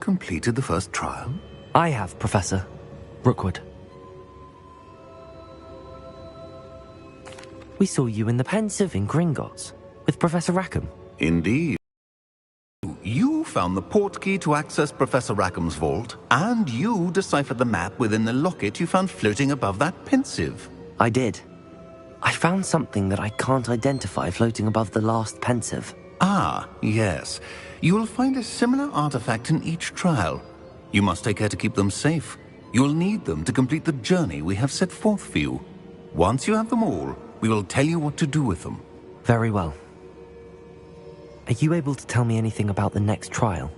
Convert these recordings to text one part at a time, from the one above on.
Completed the first trial? I have, Professor. Rookwood. We saw you in the Pensive in Gringotts, with Professor Rackham. Indeed. You found the portkey to access Professor Rackham's vault, and you deciphered the map within the locket you found floating above that Pensive. I did. I found something that I can't identify floating above the last Pensive. Ah, yes. You will find a similar artifact in each trial. You must take care to keep them safe. You will need them to complete the journey we have set forth for you. Once you have them all, we will tell you what to do with them. Very well. Are you able to tell me anything about the next trial?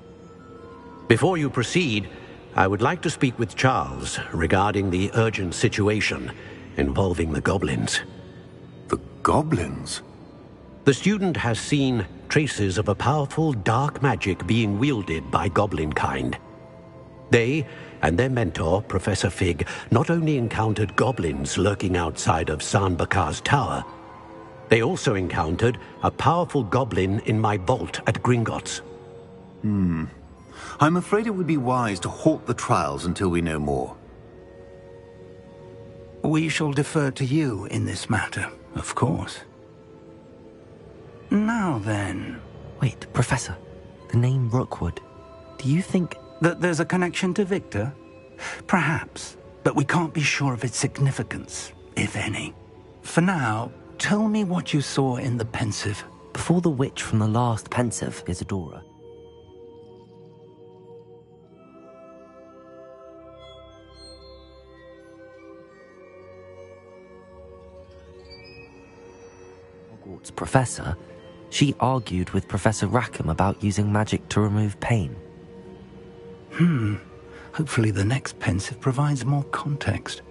Before you proceed, I would like to speak with Charles regarding the urgent situation involving the goblins. The goblins? The student has seen traces of a powerful dark magic being wielded by goblin kind. They and their mentor, Professor Fig, not only encountered goblins lurking outside of Sanbakar's tower, they also encountered a powerful goblin in my vault at Gringotts. I'm afraid it would be wise to halt the trials until we know more. We shall defer to you in this matter, of course. Now then... Wait, Professor. The name Rookwood. Do you think... that there's a connection to Victor? Perhaps, but we can't be sure of its significance, if any. For now, tell me what you saw in the Pensive. Before the witch from the last Pensive, Isadora. Hogwarts professor, she argued with Professor Rackham about using magic to remove pain. Hopefully the next Pensive provides more context.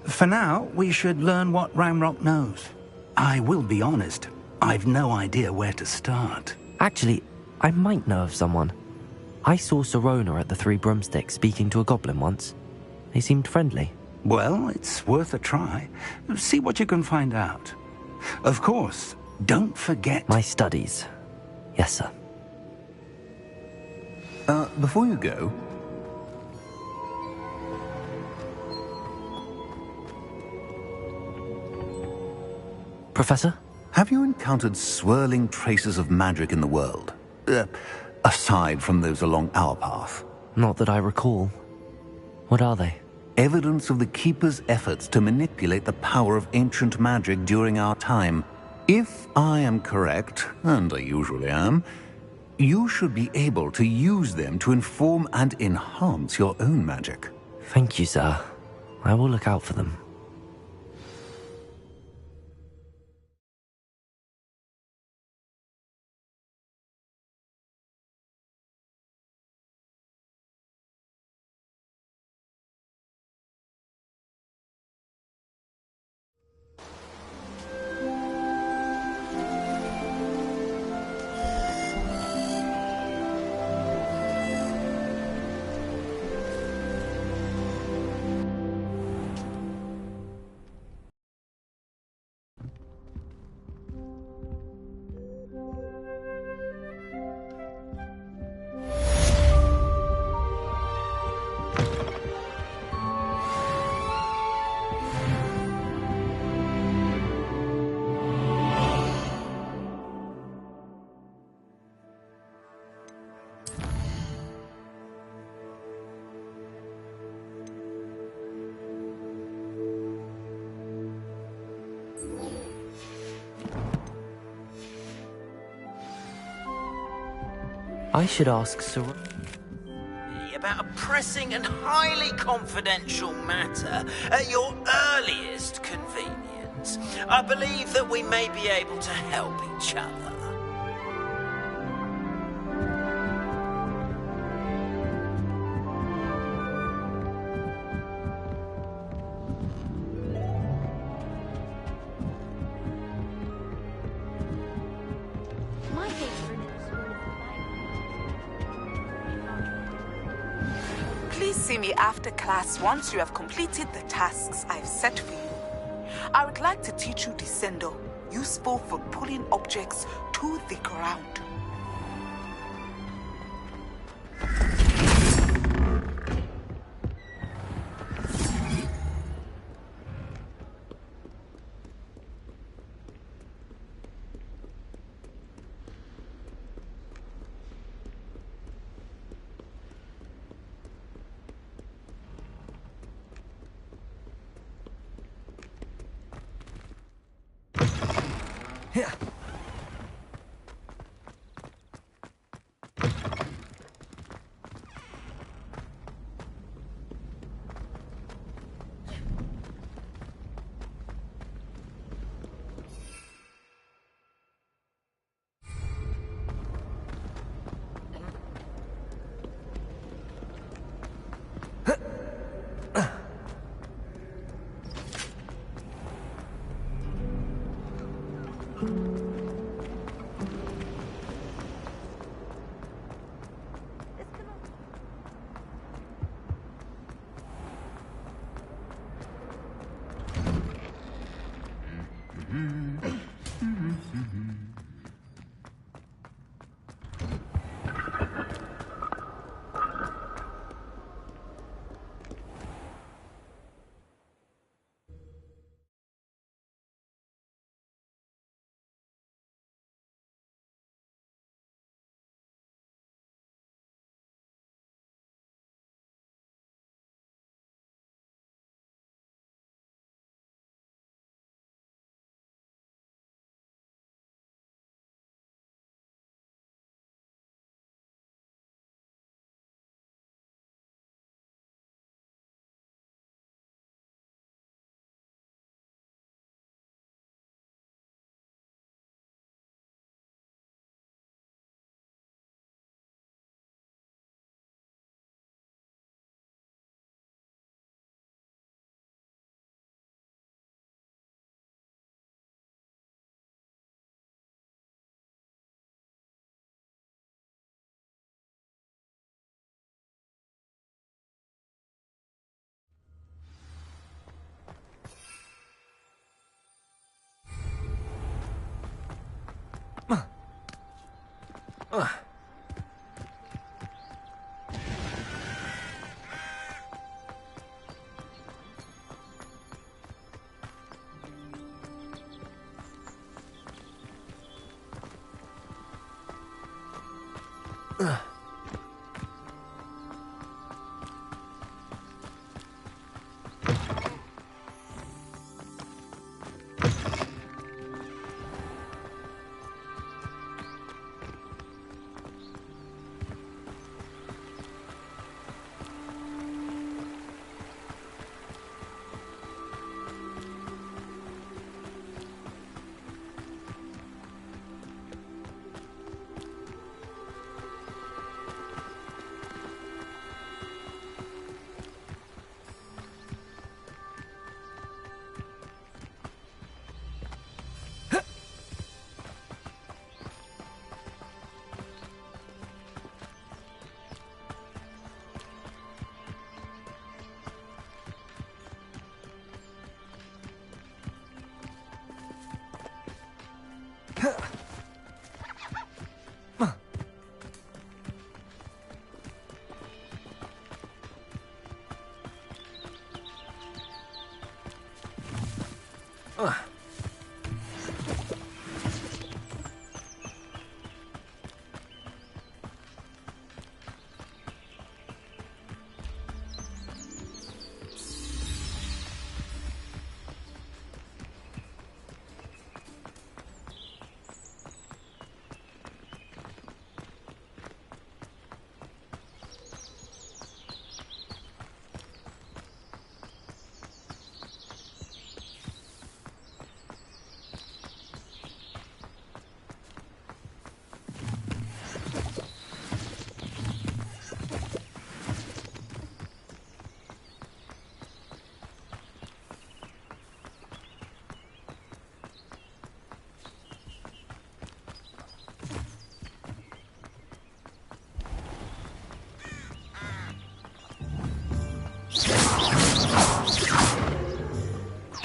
For now, we should learn what Ramrock knows. I will be honest, I've no idea where to start. Actually, I might know of someone. I saw Sirona at the Three Broomsticks speaking to a goblin once. They seemed friendly. Well, it's worth a try. See what you can find out. Of course, don't forget... My studies. Yes, sir. Before you go... Professor? Have you encountered swirling traces of magic in the world? Aside from those along our path? Not that I recall. What are they? Evidence of the Keeper's efforts to manipulate the power of ancient magic during our time. If I am correct, and I usually am, you should be able to use them to inform and enhance your own magic. Thank you, sir. I will look out for them. I should ask Sir... about a pressing and highly confidential matter at your earliest convenience. I believe that we may be able to help each other. Please see me after class once you have completed the tasks I've set for you. I would like to teach you Descendo, useful for pulling objects to the ground.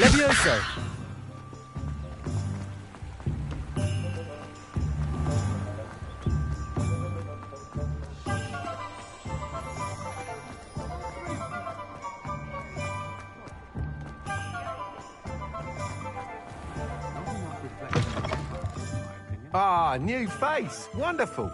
Levioso! Ah, new face. Wonderful.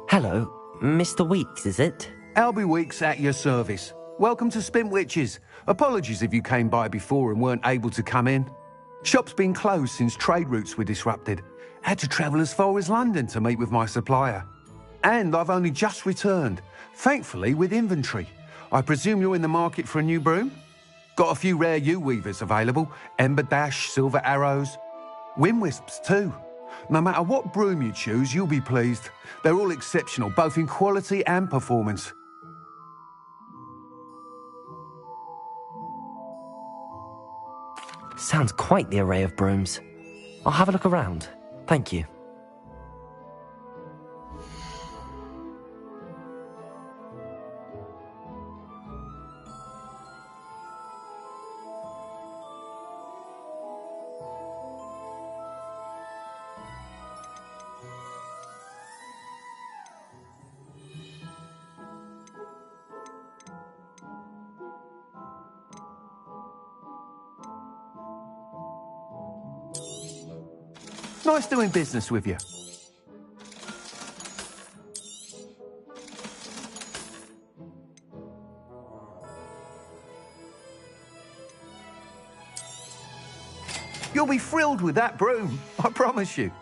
Hello, Mr. Weeks, is it? Albie Weeks at your service. welcome to Spintwitches. Apologies if you came by before and weren't able to come in. Shop's been closed since trade routes were disrupted. Had to travel as far as London to meet with my supplier. And I've only just returned, thankfully with inventory. I presume you're in the market for a new broom? Got a few rare U-weavers available. Ember Dash, Silver Arrows. Wind Wisps too. No matter what broom you choose, you'll be pleased. They're all exceptional, both in quality and performance. Sounds quite the array of brooms. I'll have a look around. Thank you. Nice doing business with you. You'll be thrilled with that broom, I promise you.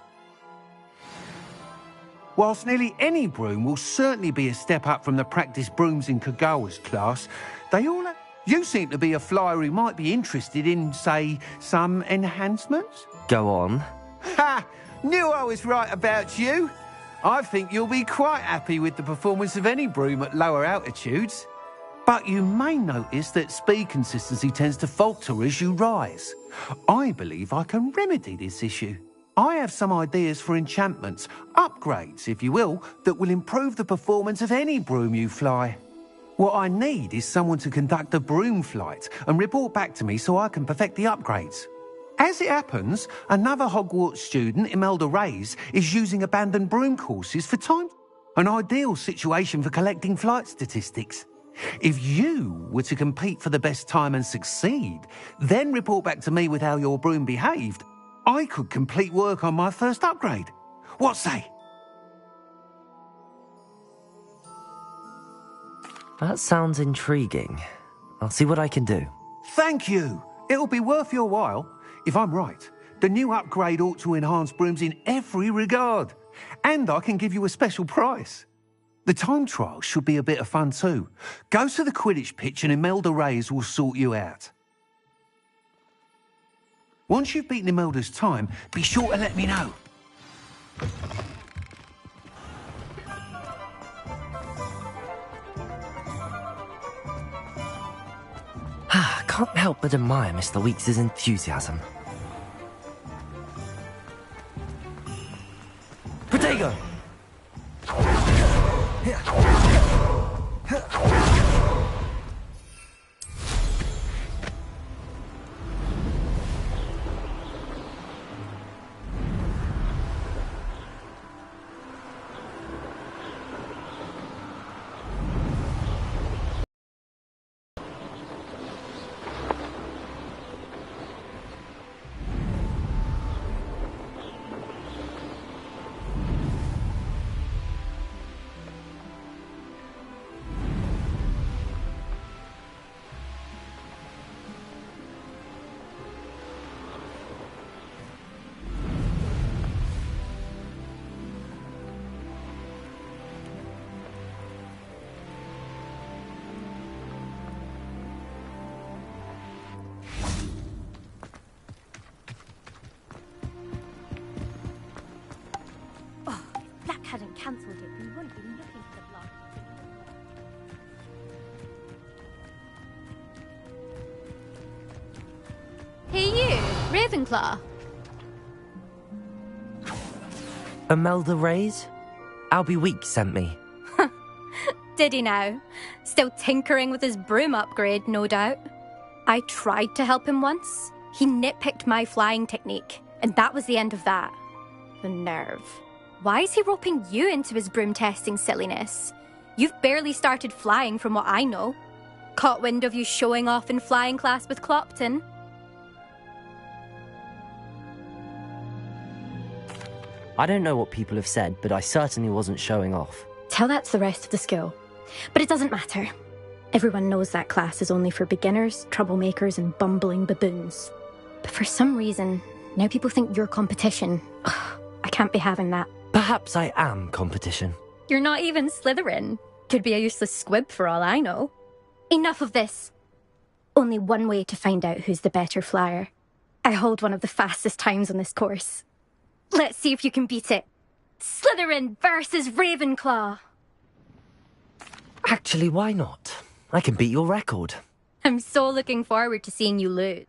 Whilst nearly any broom will certainly be a step up from the practice brooms in Kagawa's class, they all have... You seem to be a flyer who might be interested in, say, some enhancements? Go on. Ha! Knew I was right about you. I think you'll be quite happy with the performance of any broom at lower altitudes. But you may notice that speed consistency tends to falter as you rise. I believe I can remedy this issue. I have some ideas for enchantments, upgrades, if you will, that will improve the performance of any broom you fly. What I need is someone to conduct a broom flight and report back to me so I can perfect the upgrades. As it happens, another Hogwarts student, Imelda Reyes, is using abandoned broom courses for time. An ideal situation for collecting flight statistics. If you were to compete for the best time and succeed, then report back to me with how your broom behaved, I could complete work on my first upgrade. What say? That sounds intriguing. I'll see what I can do. Thank you. It'll be worth your while. If I'm right, the new upgrade ought to enhance brooms in every regard. And I can give you a special price. The time trial should be a bit of fun too. Go to the Quidditch pitch and Imelda Reyes will sort you out. Once you've beaten Imelda's time, be sure to let me know. Can't help but admire Mr. Weeks' enthusiasm. Protego! Hadn't cancelled it, we wouldn't be looking for the block. Hey you, Ravenclaw. Imelda Reyes? Albie Weeks sent me. Did he now? Still tinkering with his broom upgrade, no doubt. I tried to help him once. He nitpicked my flying technique, and that was the end of that. The nerve. Why is he roping you into his broom testing silliness? You've barely started flying from what I know. Caught wind of you showing off in flying class with Clopton. I don't know what people have said, but I certainly wasn't showing off. Tell that to the rest of the school. But it doesn't matter. Everyone knows that class is only for beginners, troublemakers, and bumbling baboons. But for some reason, now people think you're competition. Ugh, I can't be having that. Perhaps I am competition. You're not even Slytherin. Could be a useless squib for all I know. Enough of this. Only one way to find out who's the better flyer. I hold one of the fastest times on this course. Let's see if you can beat it. Slytherin versus Ravenclaw. Actually, why not? I can beat your record. I'm so looking forward to seeing you lose.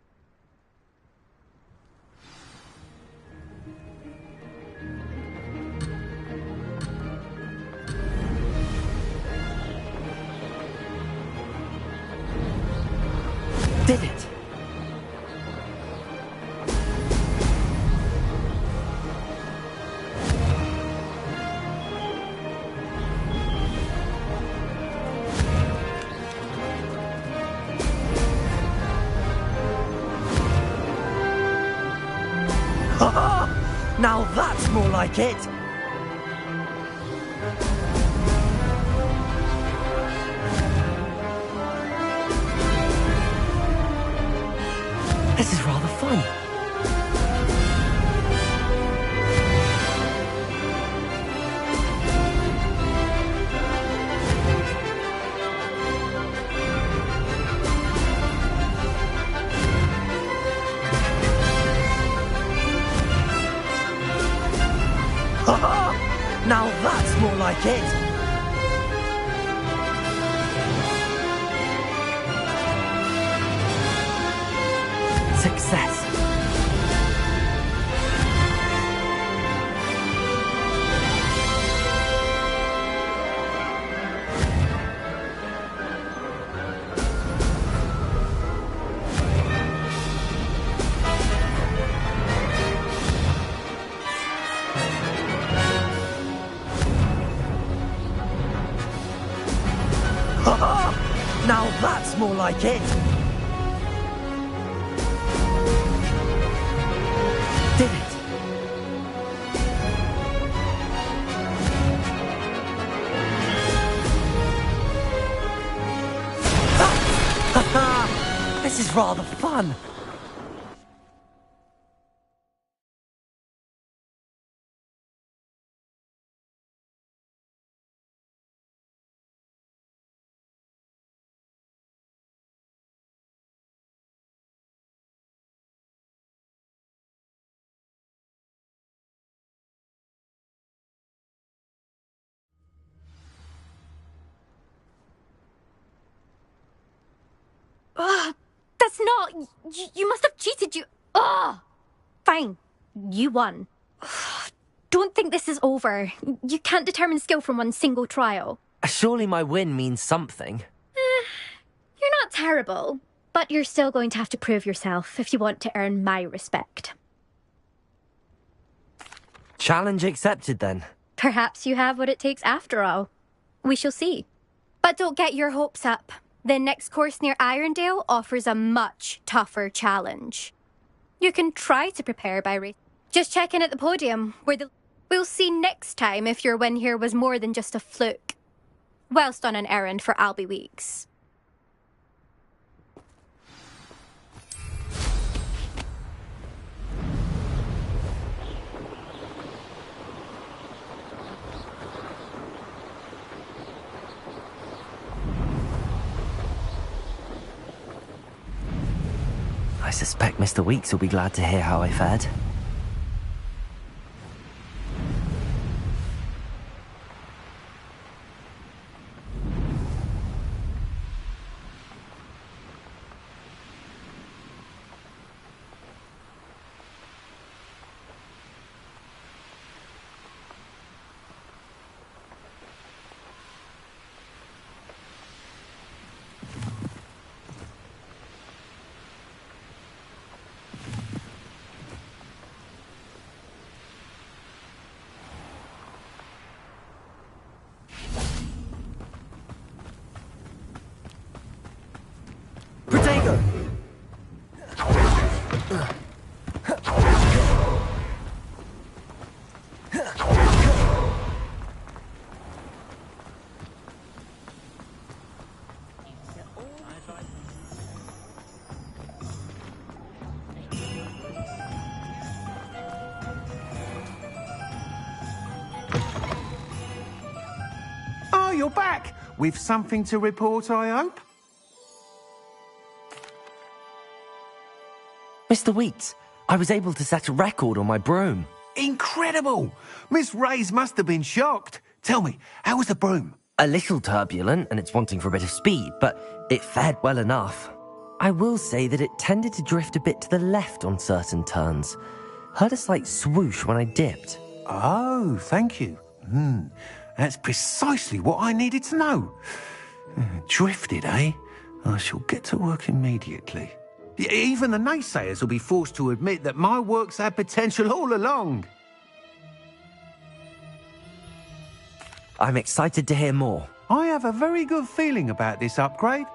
Did it? Now that's more like it! This is rather fun. Now that's more like it! Success. Now that's more like it! Did it? This is rather fun! Ugh, that's not... You must have cheated, you... Ugh! Fine. You won. Ugh, don't think this is over. You can't determine skill from one single trial. Surely my win means something. You're not terrible, but you're still going to have to prove yourself if you want to earn my respect. Challenge accepted, then. Perhaps you have what it takes after all. We shall see. But don't get your hopes up. The next course near Irondale offers a much tougher challenge. You can try to prepare by race. Just check in at the podium, we'll see next time if your win here was more than just a fluke. Whilst on an errand for Albie Weeks. I suspect Mr. Weeks will be glad to hear how I fared. you're back. With something to report, I hope? Mr. Wheats, I was able to set a record on my broom. Incredible! Miss Reyes must have been shocked. Tell me, how was the broom? A little turbulent and it's wanting for a bit of speed, but it fared well enough. I will say that it tended to drift a bit to the left on certain turns. Heard a slight swoosh when I dipped. Oh, thank you. That's precisely what I needed to know. Drifted, eh? I shall get to work immediately. Even the naysayers will be forced to admit that my work's had potential all along. I'm excited to hear more. I have a very good feeling about this upgrade.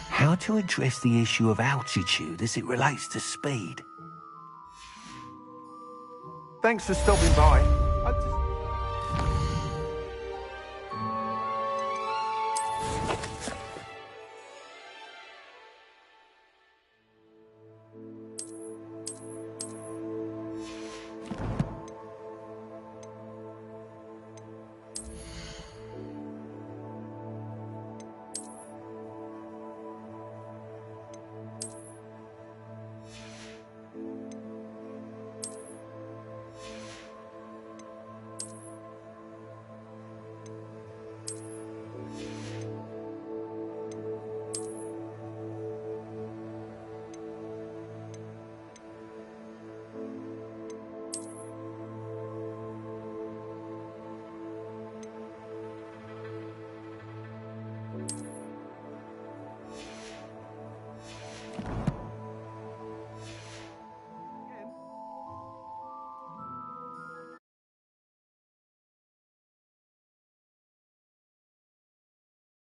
How to address the issue of altitude as it relates to speed? Thanks for stopping by.